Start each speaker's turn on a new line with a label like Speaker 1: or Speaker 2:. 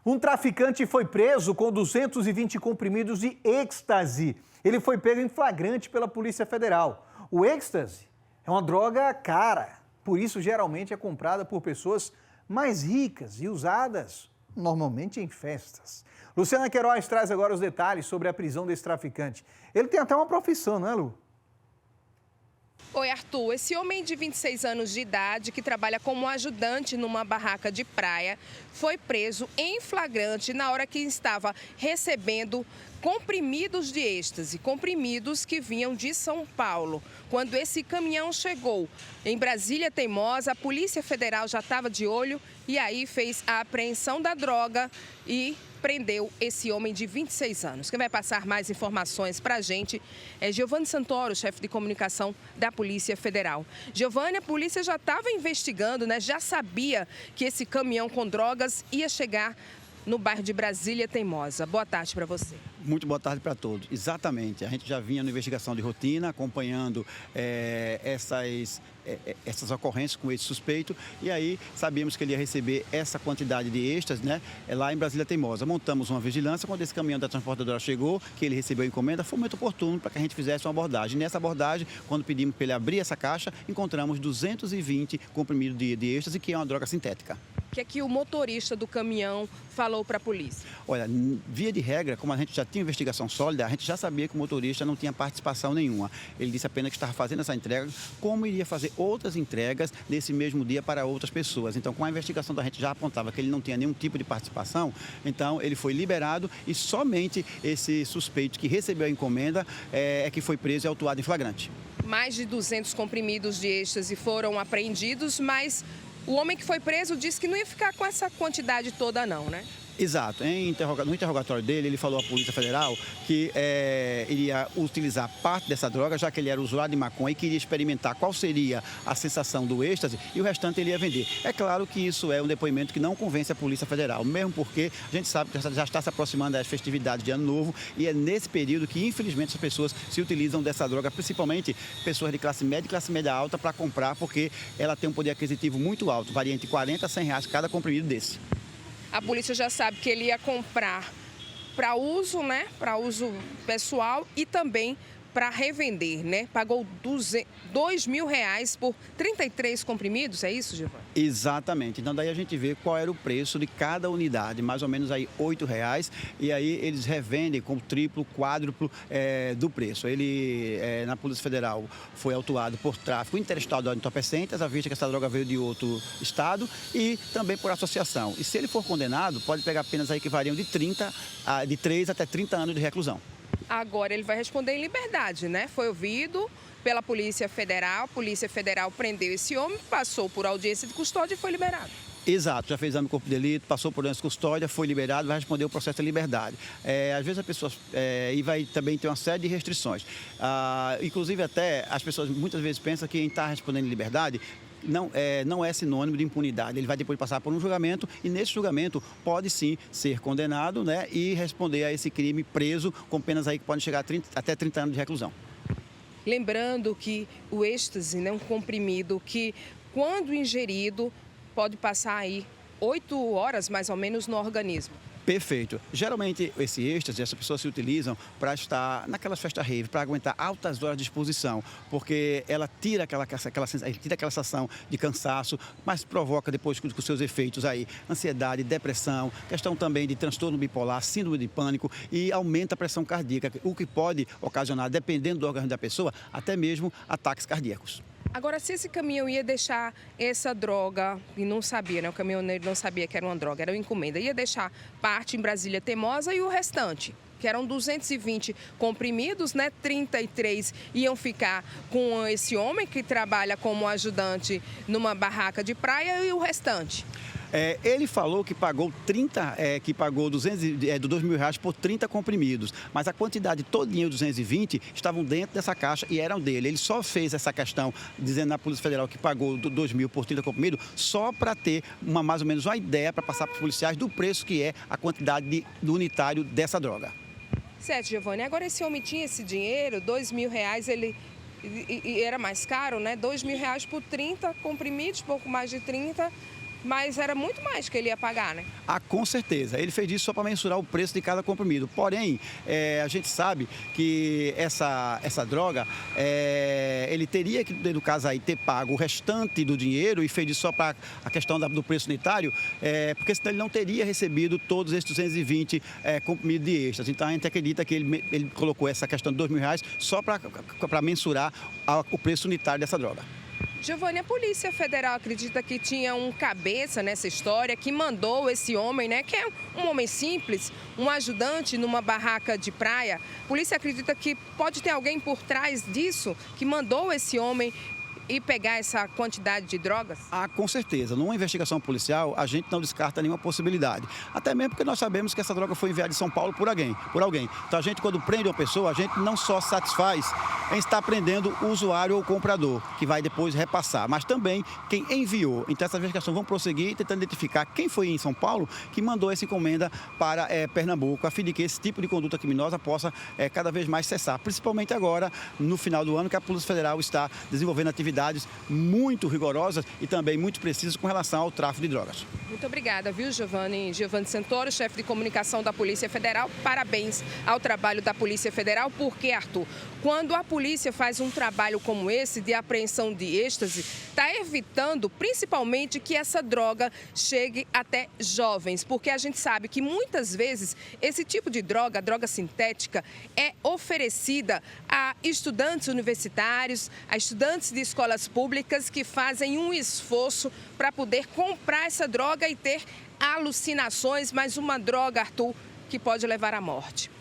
Speaker 1: Um traficante foi preso com 220 comprimidos de êxtase. Ele foi pego em flagrante pela Polícia Federal. O êxtase é uma droga cara, por isso geralmente é comprada por pessoas mais ricas e usadas normalmente em festas. Luciana Queiroz traz agora os detalhes sobre a prisão desse traficante. Ele tem até uma profissão, não é, Lu?
Speaker 2: Oi, Arthur. Esse homem de 26 anos de idade, que trabalha como ajudante numa barraca de praia, foi preso em flagrante na hora que estava recebendo comprimidos de êxtase, comprimidos que vinham de São Paulo. Quando esse caminhão chegou em Brasília Teimosa, a Polícia Federal já estava de olho e aí fez a apreensão da droga e prendeu esse homem de 26 anos. Quem vai passar mais informações para a gente é Giovanni Santoro, chefe de comunicação da Polícia Federal. Giovanni, a polícia já estava investigando, né? Já sabia que esse caminhão com drogas ia chegar no bairro de Brasília Teimosa. Boa tarde para você.
Speaker 3: Muito boa tarde para todos. Exatamente. A gente já vinha na investigação de rotina, acompanhando essas ocorrências com esse suspeito. E aí sabíamos que ele ia receber essa quantidade de êxtase, né, lá em Brasília Teimosa. Montamos uma vigilância. Quando esse caminhão da transportadora chegou, que ele recebeu a encomenda, foi muito oportuno para que a gente fizesse uma abordagem. Nessa abordagem, quando pedimos para ele abrir essa caixa, encontramos 220 comprimidos de êxtase, que é uma droga sintética.
Speaker 2: O que é que o motorista do caminhão falou para a polícia?
Speaker 3: Olha, via de regra, como a gente já tinha investigação sólida, a gente já sabia que o motorista não tinha participação nenhuma. Ele disse apenas que estava fazendo essa entrega, como iria fazer outras entregas nesse mesmo dia para outras pessoas. Então, com a investigação da gente já apontava que ele não tinha nenhum tipo de participação, então ele foi liberado e somente esse suspeito que recebeu a encomenda é que foi preso e autuado em flagrante.
Speaker 2: Mais de 200 comprimidos de êxtase foram apreendidos, mas o homem que foi preso disse que não ia ficar com essa quantidade toda não, né?
Speaker 3: Exato. No interrogatório dele, ele falou à Polícia Federal que iria utilizar parte dessa droga, já que ele era usuário de maconha e queria experimentar qual seria a sensação do êxtase e o restante ele ia vender. É claro que isso é um depoimento que não convence a Polícia Federal, mesmo porque a gente sabe que já está se aproximando das festividades de Ano Novo e é nesse período que, infelizmente, as pessoas se utilizam dessa droga, principalmente pessoas de classe média e classe média alta, para comprar, porque ela tem um poder aquisitivo muito alto, varia entre 40 a 100 reais cada comprimido desse.
Speaker 2: A polícia já sabe que ele ia comprar para uso, né? Para uso pessoal e também para revender, né? Pagou R$2.000 por 33 comprimidos, é isso, Giovanni?
Speaker 3: Exatamente. Então daí a gente vê qual era o preço de cada unidade, mais ou menos aí R$8, e aí eles revendem com o triplo, quádruplo do preço. Ele, na Polícia Federal, foi autuado por tráfico interestadual de entorpecentes, à vista que essa droga veio de outro estado, e também por associação. E se ele for condenado, pode pegar penas aí que variam de 3 até 30 anos de reclusão.
Speaker 2: Agora ele vai responder em liberdade, né? Foi ouvido pela Polícia Federal, a Polícia Federal prendeu esse homem, passou por audiência de custódia e foi liberado.
Speaker 3: Exato, já fez exame de corpo de delito, passou por audiência de custódia, foi liberado, vai responder o processo de liberdade. Às vezes a pessoa e vai também ter uma série de restrições. Inclusive até as pessoas muitas vezes pensam que quem está respondendo em liberdade não é sinônimo de impunidade. Ele vai depois passar por um julgamento e nesse julgamento pode sim ser condenado, né, e responder a esse crime preso com penas aí que podem chegar a até 30 anos de reclusão.
Speaker 2: Lembrando que o êxtase, né, um comprimido que, quando ingerido, pode passar aí 8 horas mais ou menos no organismo.
Speaker 3: Perfeito. Geralmente esse êxtase, as pessoas se utilizam para estar naquelas festas rave, para aguentar altas horas de exposição, porque ela tira aquela sensação de cansaço, mas provoca depois com seus efeitos aí ansiedade, depressão, questão também de transtorno bipolar, síndrome de pânico e aumenta a pressão cardíaca, o que pode ocasionar, dependendo do organismo da pessoa, até mesmo ataques cardíacos.
Speaker 2: Agora, se esse caminhão ia deixar essa droga, e não sabia, né? O caminhoneiro não sabia que era uma droga, era uma encomenda, ia deixar parte em Brasília Teimosa e o restante, que eram 220 comprimidos, né? 33 iam ficar com esse homem que trabalha como ajudante numa barraca de praia e o restante.
Speaker 3: Ele falou que pagou R$2.000 por 30 comprimidos, mas a quantidade todinha, 220, estavam dentro dessa caixa e eram dele. Ele só fez essa questão, dizendo na Polícia Federal que pagou R$2.000 por 30 comprimidos, só para ter mais ou menos uma ideia para passar para os policiais do preço que é a quantidade do unitário dessa droga.
Speaker 2: Certo, Giovanni. Agora esse homem tinha esse dinheiro, R$2.000, ele era mais caro, né? R$2.000 por 30 comprimidos, pouco mais de 30. Mas era muito mais que ele ia pagar, né?
Speaker 3: Ah, com certeza. Ele fez isso só para mensurar o preço de cada comprimido. Porém, a gente sabe que essa droga, ele teria que, no caso aí, ter pago o restante do dinheiro e fez isso só para a questão do preço unitário, porque senão ele não teria recebido todos esses 220 comprimidos de êxtase. Então, a gente acredita que ele colocou essa questão de R$ 2.000 só para mensurar o preço unitário dessa droga.
Speaker 2: Giovanni, a Polícia Federal acredita que tinha um cabeça nessa história que mandou esse homem, né, que é um homem simples, um ajudante numa barraca de praia. A polícia acredita que pode ter alguém por trás disso que mandou esse homem ir pegar essa quantidade de drogas?
Speaker 3: Ah, com certeza. Numa investigação policial, a gente não descarta nenhuma possibilidade. Até mesmo porque nós sabemos que essa droga foi enviada de São Paulo por alguém. Então, a gente, quando prende uma pessoa, a gente não só satisfaz em estar prendendo o usuário ou o comprador, que vai depois repassar, mas também quem enviou. Então, essa investigação vamos prosseguir tentando identificar quem foi em São Paulo que mandou essa encomenda para Pernambuco, a fim de que esse tipo de conduta criminosa possa cada vez mais cessar. Principalmente agora, no final do ano, que a Polícia Federal está desenvolvendo atividades muito rigorosas e também muito precisas com relação ao tráfico de drogas.
Speaker 2: Muito obrigada, viu, Giovanni Santoro, chefe de comunicação da Polícia Federal. Parabéns ao trabalho da Polícia Federal, porque, Arthur, quando a polícia faz um trabalho como esse de apreensão de êxtase, está evitando principalmente que essa droga chegue até jovens, porque a gente sabe que muitas vezes esse tipo de droga, droga sintética, é oferecida a estudantes universitários, a estudantes de escolas públicas que fazem um esforço para poder comprar essa droga e ter alucinações, mas uma droga, Arthur, que pode levar à morte.